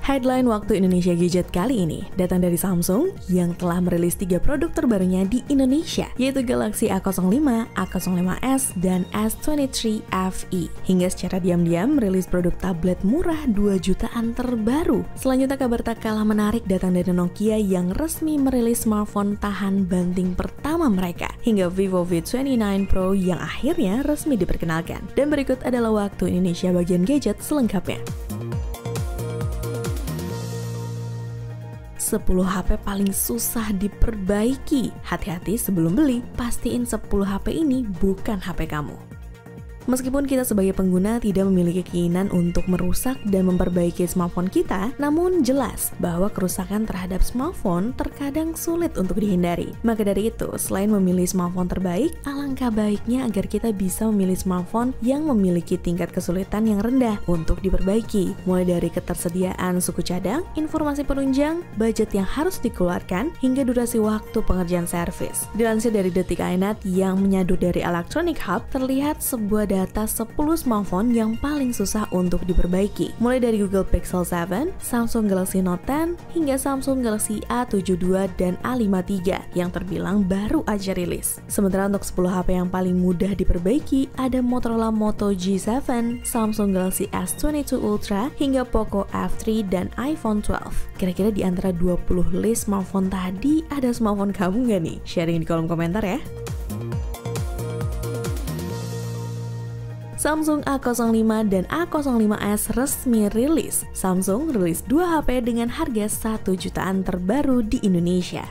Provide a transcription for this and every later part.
Headline Waktu Indonesia Gadget kali ini datang dari Samsung yang telah merilis 3 produk terbarunya di Indonesia, yaitu Galaxy A05, A05s, dan S23 FE. Hingga secara diam-diam merilis produk tablet murah 2 jutaan terbaru. Selanjutnya kabar tak kalah menarik datang dari Nokia yang resmi merilis smartphone tahan banting pertama mereka, hingga Vivo V29 Pro yang akhirnya resmi diperkenalkan. Dan berikut adalah Waktu Indonesia bagian gadget selengkapnya. 10 HP paling susah diperbaiki. Hati-hati sebelum beli, pastiin 10 HP ini bukan HP kamu. Meskipun kita sebagai pengguna tidak memiliki keinginan untuk merusak dan memperbaiki smartphone kita, namun jelas bahwa kerusakan terhadap smartphone terkadang sulit untuk dihindari. Maka dari itu, selain memilih smartphone terbaik, alangkah baiknya agar kita bisa memilih smartphone yang memiliki tingkat kesulitan yang rendah untuk diperbaiki. Mulai dari ketersediaan suku cadang, informasi penunjang, budget yang harus dikeluarkan, hingga durasi waktu pengerjaan servis. Dilansir dari Detik.net yang menyadut dari Electronic Hub, terlihat sebuah data 10 smartphone yang paling susah untuk diperbaiki. Mulai dari Google Pixel 7, Samsung Galaxy Note 10, hingga Samsung Galaxy A72 dan A53 yang terbilang baru aja rilis. Sementara untuk 10 HP yang paling mudah diperbaiki, ada Motorola Moto G7, Samsung Galaxy S22 Ultra, hingga Poco F3 dan iPhone 12. Kira-kira di antara 20 list smartphone tadi, ada smartphone kamu nggak nih? Sharing di kolom komentar ya. Samsung A05 dan A05s resmi rilis. Samsung rilis 2 HP dengan harga 1 jutaan terbaru di Indonesia.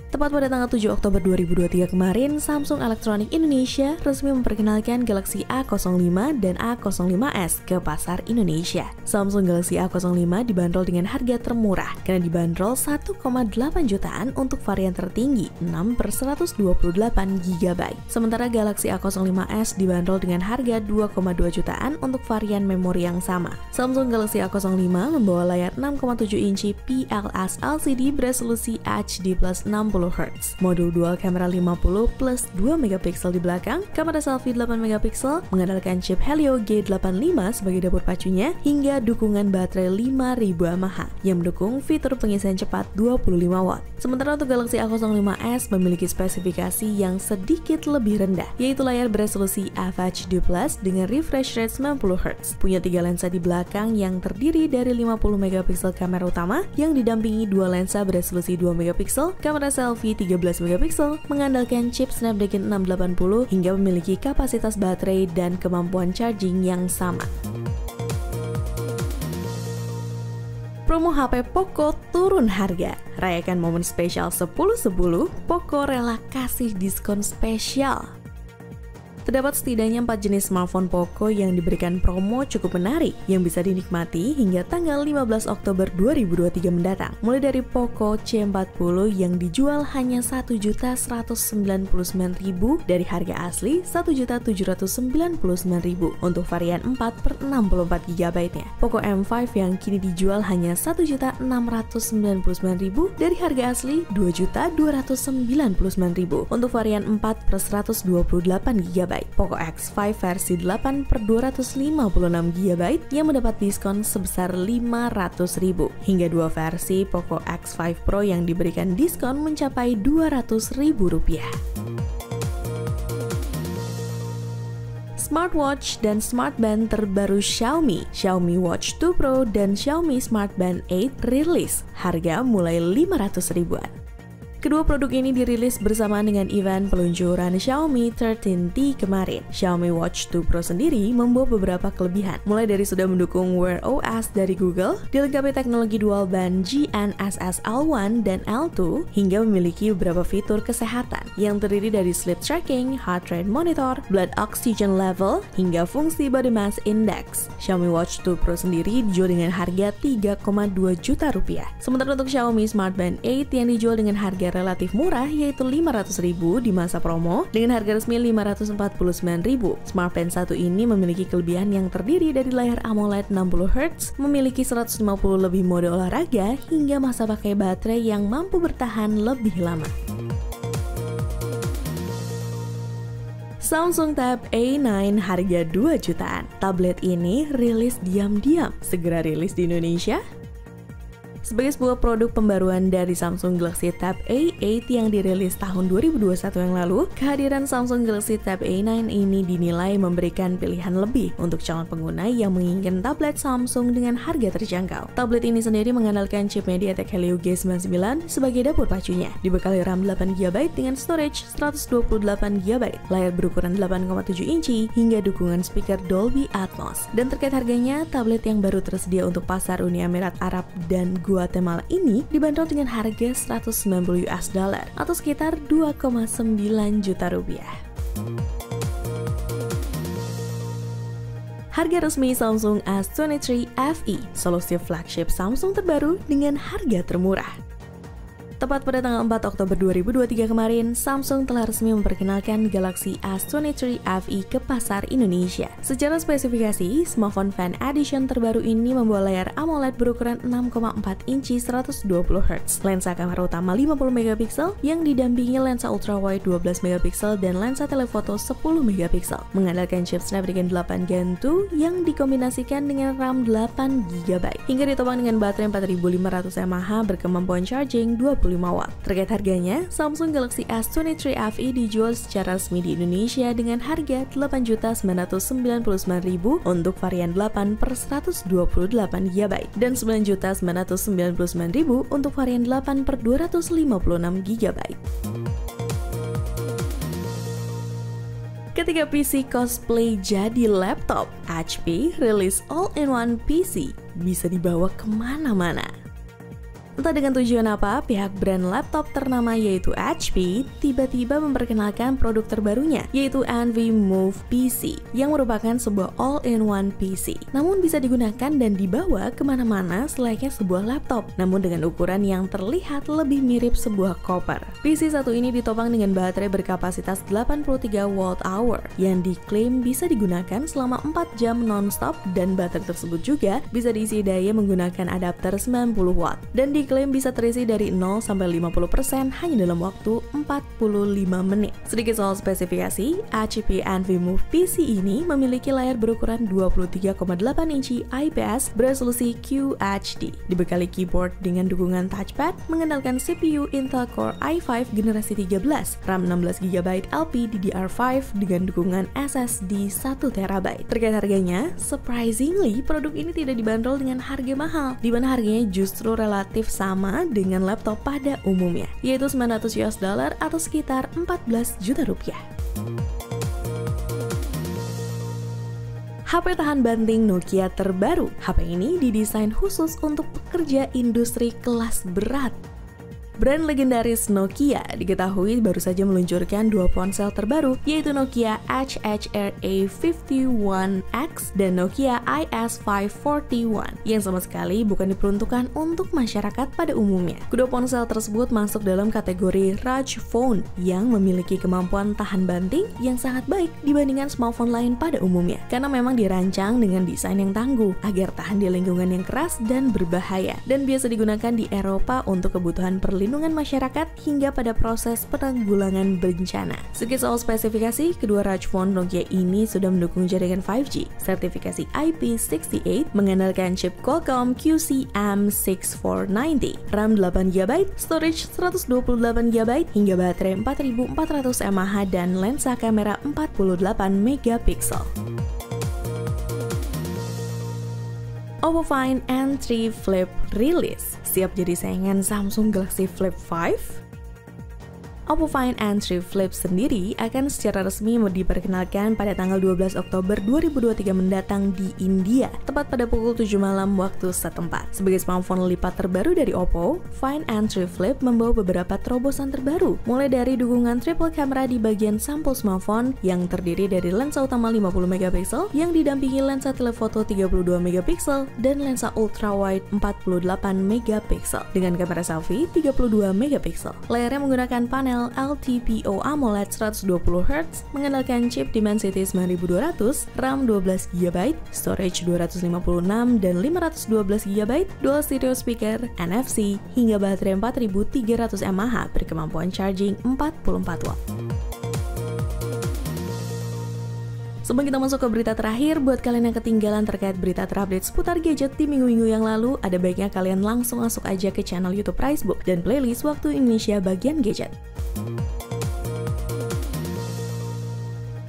Tepat pada tanggal 7 Oktober 2023 kemarin, Samsung Electronics Indonesia resmi memperkenalkan Galaxy A05 dan A05s ke pasar Indonesia. Samsung Galaxy A05 dibanderol dengan harga termurah karena dibanderol 1,8 jutaan untuk varian tertinggi 6/128 GB. Sementara Galaxy A05s dibanderol dengan harga 2,2 jutaan untuk varian memori yang sama. Samsung Galaxy A05 membawa layar 6,7 inci PLS LCD beresolusi HD+ 60 Hz, modul dual kamera 50 plus 2 megapiksel di belakang, kamera selfie 8 megapiksel, mengandalkan chip Helio G85 sebagai dapur pacunya, hingga dukungan baterai 5000 mAh yang mendukung fitur pengisian cepat 25 watt. Sementara untuk Galaxy A05s memiliki spesifikasi yang sedikit lebih rendah, yaitu layar beresolusi FHD+ dengan refresh rate 90 Hz, punya 3 lensa di belakang yang terdiri dari 50 megapiksel kamera utama yang didampingi 2 lensa beresolusi 2 megapiksel, kamera selfie 13 megapiksel, mengandalkan chip Snapdragon 680 hingga memiliki kapasitas baterai dan kemampuan charging yang sama. Promo HP Poco turun harga. Rayakan momen spesial 10/10, Poco rela kasih diskon spesial. Terdapat setidaknya 4 jenis smartphone Poco yang diberikan promo cukup menarik yang bisa dinikmati hingga tanggal 15 Oktober 2023 mendatang. Mulai dari Poco C40 yang dijual hanya 1.199.000 dari harga asli 1.799.000 untuk varian 4/64 GB-nya. Poco M5 yang kini dijual hanya 1.699.000 dari harga asli 2.299.000 untuk varian 4/128 GB. Poco X5 versi 8/256 GB yang mendapat diskon sebesar 500.000 hingga 2 versi Poco X5 Pro yang diberikan diskon mencapai Rp200.000. Smartwatch dan smartband terbaru Xiaomi Watch 2 Pro dan Xiaomi Smart Band 8 rilis, harga mulai 500 ribuan. Kedua produk ini dirilis bersamaan dengan event peluncuran Xiaomi 13T kemarin. Xiaomi Watch 2 Pro sendiri membawa beberapa kelebihan, mulai dari sudah mendukung Wear OS dari Google, dilengkapi teknologi dual band GNSS L1 dan L2, hingga memiliki beberapa fitur kesehatan yang terdiri dari sleep tracking, heart rate monitor, blood oxygen level, hingga fungsi body mass index. Xiaomi Watch 2 Pro sendiri dijual dengan harga 3,2 juta rupiah. Sementara untuk Xiaomi Smart Band 8 yang dijual dengan harga relatif murah yaitu 500.000 di masa promo dengan harga resmi 549.000. Smart Band 1 ini memiliki kelebihan yang terdiri dari layar AMOLED 60 Hz, memiliki 150 lebih mode olahraga, hingga masa pakai baterai yang mampu bertahan lebih lama. Samsung Tab A9 harga 2 jutaan. Tablet ini rilis diam-diam, segera rilis di Indonesia. Sebagai sebuah produk pembaruan dari Samsung Galaxy Tab A8 yang dirilis tahun 2021 yang lalu, kehadiran Samsung Galaxy Tab A9 ini dinilai memberikan pilihan lebih untuk calon pengguna yang menginginkan tablet Samsung dengan harga terjangkau. Tablet ini sendiri mengandalkan chip MediaTek Helio G99 sebagai dapur pacunya, dibekali RAM 8GB dengan storage 128GB, layar berukuran 8,7 inci, hingga dukungan speaker Dolby Atmos. Dan terkait harganya, tablet yang baru tersedia untuk pasar Uni Emirat Arab dan Guatemala ini dibanderol dengan harga $190 atau sekitar 2,9 juta rupiah. Harga resmi Samsung S23 FE, solusi flagship Samsung terbaru dengan harga termurah. Tepat pada tanggal 4 Oktober 2023 kemarin, Samsung telah resmi memperkenalkan Galaxy S23 FE ke pasar Indonesia. Secara spesifikasi, smartphone Fan Edition terbaru ini membawa layar AMOLED berukuran 6,4 inci 120Hz, lensa kamera utama 50MP yang didampingi lensa ultrawide 12MP dan lensa telefoto 10MP, mengandalkan chip Snapdragon 8 Gen 2 yang dikombinasikan dengan RAM 8GB, hingga ditopang dengan baterai 4500 mAh berkemampuan charging 25 Watt. Terkait harganya, Samsung Galaxy S23 FE dijual secara resmi di Indonesia dengan harga Rp8.999.000 untuk varian 8/128GB dan Rp9.999.000 untuk varian 8/256GB. Ketika PC cosplay jadi laptop, HP rilis all-in-one PC bisa dibawa kemana-mana. Entah dengan tujuan apa, pihak brand laptop ternama yaitu HP tiba-tiba memperkenalkan produk terbarunya, yaitu Envy Move PC, yang merupakan sebuah all-in-one PC. Namun bisa digunakan dan dibawa kemana-mana selayaknya sebuah laptop, namun dengan ukuran yang terlihat lebih mirip sebuah koper. PC satu ini ditopang dengan baterai berkapasitas 83 Wh yang diklaim bisa digunakan selama 4 jam non-stop, dan baterai tersebut juga bisa diisi daya menggunakan adapter 90 Watt dan diklaim bisa terisi dari 0 sampai 50% hanya dalam waktu 45 menit. Sedikit soal spesifikasi, HP Envy Move PC ini memiliki layar berukuran 23,8 inci IPS beresolusi QHD, dibekali keyboard dengan dukungan touchpad, mengandalkan CPU Intel Core i5 generasi 13, RAM 16GB LPDDR5 dengan dukungan SSD 1TB. Terkait harganya, surprisingly produk ini tidak dibanderol dengan harga mahal, di mana harganya justru relatif sama dengan laptop pada umumnya, yaitu $900 atau sekitar 14 juta rupiah. HP tahan banting Nokia terbaru. HP ini didesain khusus untuk pekerja industri kelas berat. Brand legendaris Nokia diketahui baru saja meluncurkan dua ponsel terbaru, yaitu Nokia HHRA51X dan Nokia IS541, yang sama sekali bukan diperuntukkan untuk masyarakat pada umumnya. Kedua ponsel tersebut masuk dalam kategori Rugged Phone yang memiliki kemampuan tahan banting yang sangat baik dibandingkan smartphone lain pada umumnya, karena memang dirancang dengan desain yang tangguh agar tahan di lingkungan yang keras dan berbahaya, dan biasa digunakan di Eropa untuk kebutuhan perlindungan masyarakat hingga pada proses penanggulangan bencana. Sedikit soal spesifikasi, kedua Rugged Phone Nokia ini sudah mendukung jaringan 5G, sertifikasi IP68, mengandalkan chip Qualcomm QCM6490, RAM 8GB, storage 128GB, hingga baterai 4400 mAh dan lensa kamera 48MP. Oppo Find N3 Flip rilis, siap jadi saingan Samsung Galaxy Flip 5? Oppo Find N3 Flip sendiri akan secara resmi diperkenalkan pada tanggal 12 Oktober 2023 mendatang di India, tepat pada pukul 7 malam waktu setempat. Sebagai smartphone lipat terbaru dari Oppo, Find N3 Flip membawa beberapa terobosan terbaru, mulai dari dukungan triple camera di bagian sampul smartphone yang terdiri dari lensa utama 50MP yang didampingi lensa telefoto 32MP dan lensa ultrawide 48MP dengan kamera selfie 32MP. Layarnya menggunakan panel LTPO AMOLED 120Hz mengandalkan chip Dimensity 9200, RAM 12GB, storage 256 dan 512GB, dual stereo speaker, NFC, hingga baterai 4300 mAh berkemampuan charging 44 Watt. Sebelum kita masuk ke berita terakhir, buat kalian yang ketinggalan terkait berita terupdate seputar gadget di minggu-minggu yang lalu, ada baiknya kalian langsung masuk aja ke channel YouTube Pricebook dan playlist Waktu Indonesia bagian gadget.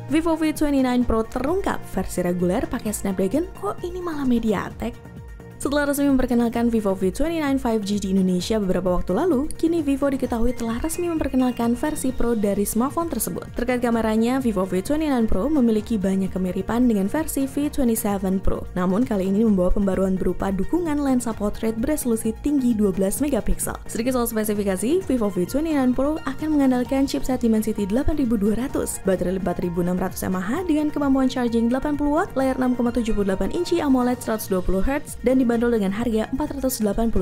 Vivo V29 Pro terungkap, versi reguler pakai Snapdragon, kok ini malah MediaTek? Setelah resmi memperkenalkan Vivo V29 5G di Indonesia beberapa waktu lalu, kini Vivo diketahui telah resmi memperkenalkan versi Pro dari smartphone tersebut. Terkait kameranya, Vivo V29 Pro memiliki banyak kemiripan dengan versi V27 Pro. Namun kali ini membawa pembaruan berupa dukungan lensa portrait beresolusi tinggi 12 MP. Sedikit soal spesifikasi, Vivo V29 Pro akan mengandalkan chipset Dimensity 8200, baterai 4600 mAh dengan kemampuan charging 80W, layar 6,78 inci AMOLED 120Hz, dan dibanderol dengan harga $480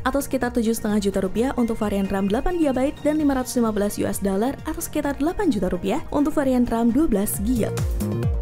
atau sekitar 7,5 juta rupiah untuk varian RAM 8GB dan $515 atau sekitar 8 juta rupiah untuk varian RAM 12GB.